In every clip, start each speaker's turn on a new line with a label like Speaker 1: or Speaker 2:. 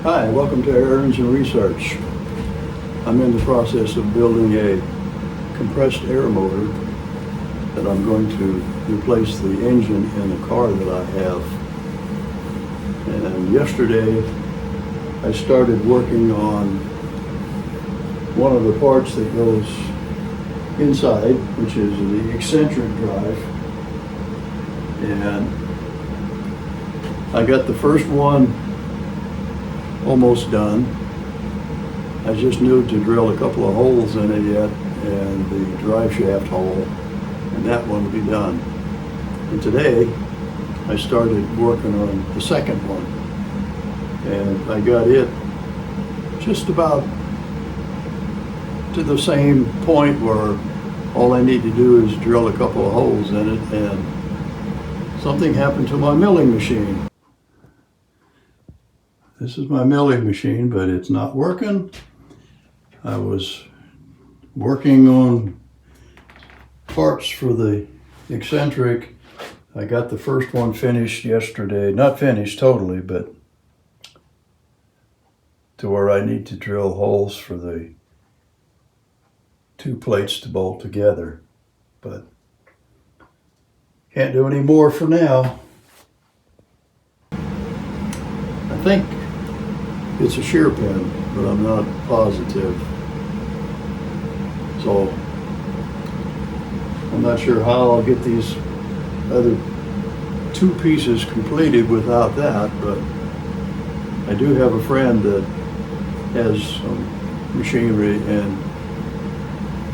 Speaker 1: Hi, welcome to Air Engine Research. I'm in the process of building a compressed air motor that I'm going to replace the engine in the car that I have. And yesterday I started working on one of the parts that goes inside, which is the eccentric drive. And I got the first one almost done. I just need to drill a couple of holes in it yet, and the drive shaft hole, and that one will be done. And today I started working on the second one, and I got it just about to the same point where all I need to do is drill a couple of holes in it, and something happened to my milling machine. This is my milling machine, but it's not working. I was working on parts for the eccentric. I got the first one finished yesterday. Not finished totally, but to where I need to drill holes for the two plates to bolt together. But can't do any more for now. I think it's a shear pin, but I'm not positive. So I'm not sure how I'll get these other two pieces completed without that, but I do have a friend that has some machinery and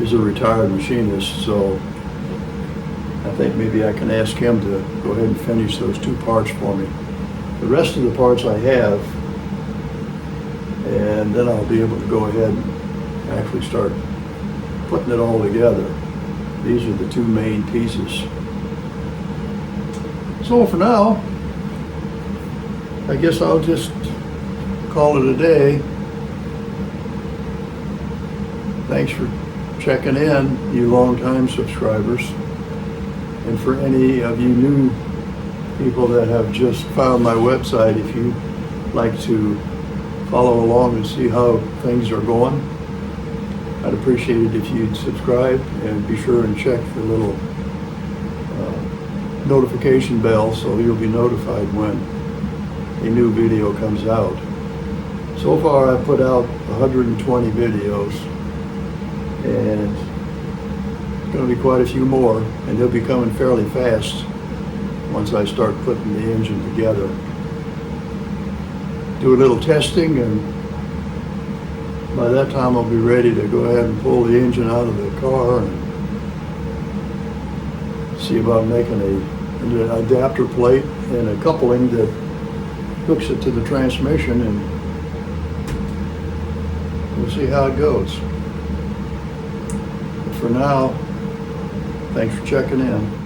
Speaker 1: is a retired machinist, so I think maybe I can ask him to go ahead and finish those two parts for me. The rest of the parts I have, and then I'll be able to go ahead and actually start putting it all together. These are the two main pieces. So for now, I guess I'll just call it a day. Thanks for checking in, you longtime subscribers. And for any of you new people that have just found my website, if you'd like to follow along and see how things are going, I'd appreciate it if you'd subscribe, and be sure and check the little notification bell so you'll be notified when a new video comes out. So far I've put out 120 videos, and there's going to be quite a few more, and they'll be coming fairly fast once I start putting the engine together. Do a little testing, and by that time I'll be ready to go ahead and pull the engine out of the car and see about making an adapter plate and a coupling that hooks it to the transmission, and we'll see how it goes. But for now, thanks for checking in.